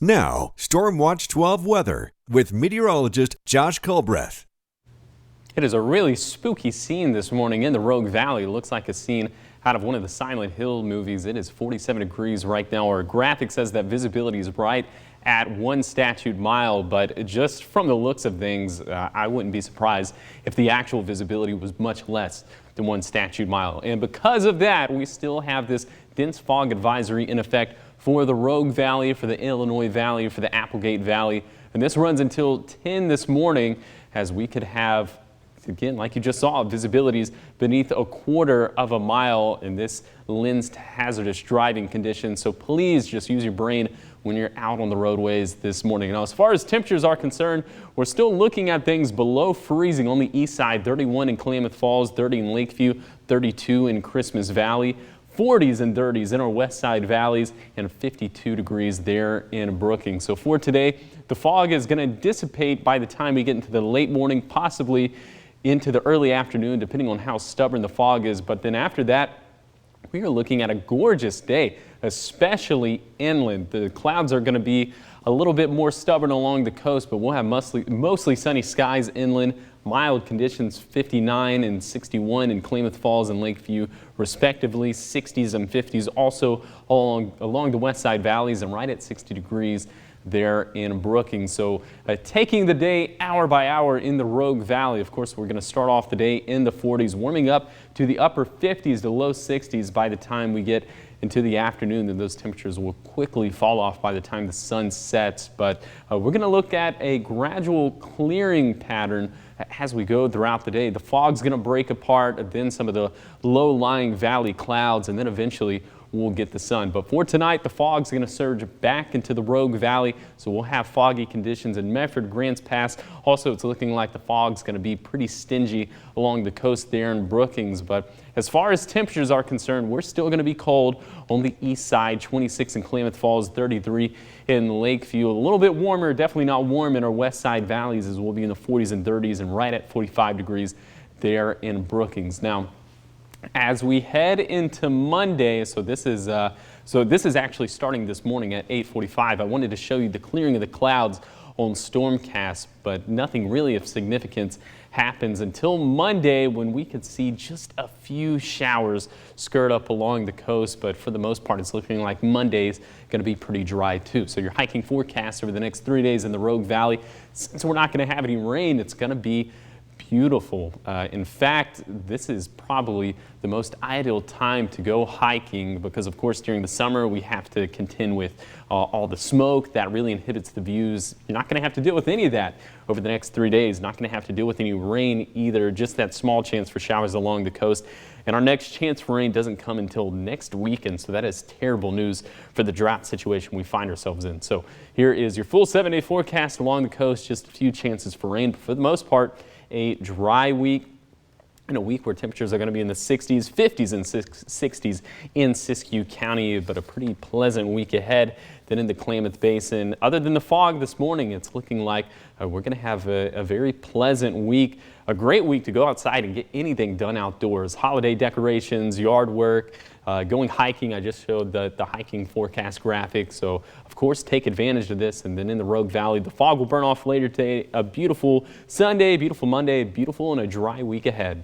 Now, Storm Watch 12 weather with meteorologist Josh Culbreath. It is a really spooky scene this morning in the Rogue Valley. It looks like a scene out of one of the Silent Hill movies. It is 47 degrees right now. Our graphic says that visibility is right at 1 statute mile, but just from the looks of things, I wouldn't be surprised if the actual visibility was much less than 1 statute mile. And because of that, we still have this dense fog advisory in effect for the Rogue Valley, for the Illinois Valley, for the Applegate Valley. And this runs until 10 this morning, as we could have, again, like you just saw, visibilities beneath 1/4 of a mile, and this lends to hazardous driving conditions. So please just use your brain when you're out on the roadways this morning. Now, as far as temperatures are concerned, we're still looking at things below freezing on the east side. 31 in Klamath Falls, 30 in Lakeview, 32 in Christmas Valley. 40s and 30s in our west side valleys, and 52 degrees there in Brookings. So for today, the fog is going to dissipate by the time we get into the late morning, possibly into the early afternoon, depending on how stubborn the fog is. But then after that, we are looking at a gorgeous day, especially inland. The clouds are going to be a little bit more stubborn along the coast, but we'll have mostly sunny skies inland. Mild conditions, 59 and 61 in Klamath Falls and Lakeview, respectively. 60s and 50s also along the west side valleys, and right at 60 degrees there in Brookings. So taking the day hour by hour in the Rogue Valley. Of course, we're going to start off the day in the 40s, warming up to the upper 50s to low 60s by the time we get into the afternoon. Then those temperatures will quickly fall off by the time the sun sets. But we're going to look at a gradual clearing pattern as we go throughout the day. The fog's going to break apart, then some of the low-lying valley clouds, and then eventually we'll get the sun. But for tonight, the fog's going to surge back into the Rogue Valley, so we'll have foggy conditions in Medford, Grants Pass. Also, it's looking like the fog's going to be pretty stingy along the coast there in Brookings. But as far as temperatures are concerned, we're still going to be cold on the east side. 26 in Klamath Falls, 33 in Lakeview. A little bit warmer, definitely not warm in our west side valleys, as we'll be in the 40s and 30s and right at 45 degrees there in Brookings. Now, as we head into Monday, so this is actually starting this morning at 8:45. I wanted to show you the clearing of the clouds on Stormcast, but nothing really of significance happens until Monday, when we could see just a few showers skirt up along the coast. But for the most part, it's looking like Monday's going to be pretty dry too. So your hiking forecast over the next 3 days in the Rogue Valley, since we're not going to have any rain, it's going to be beautiful. In fact, this is probably the most ideal time to go hiking because, of course, during the summer we have to contend with all the smoke that really inhibits the views. You're not going to have to deal with any of that over the next 3 days. Not going to have to deal with any rain either, just that small chance for showers along the coast. And our next chance for rain doesn't come until next weekend, so that is terrible news for the drought situation we find ourselves in. So here is your full 7-day forecast along the coast, just a few chances for rain, but for the most part, a dry week, and a week where temperatures are going to be in the 60s, 50s, and 60s in Siskiyou County, but a pretty pleasant week ahead. Then in the Klamath Basin, other than the fog this morning, it's looking like we're going to have a very pleasant week, a great week to go outside and get anything done outdoors. Holiday decorations, yard work, going hiking. I just showed the hiking forecast graphic, so of course take advantage of this. And then in the Rogue Valley, the fog will burn off later today. A beautiful Sunday, beautiful Monday, beautiful and a dry week ahead.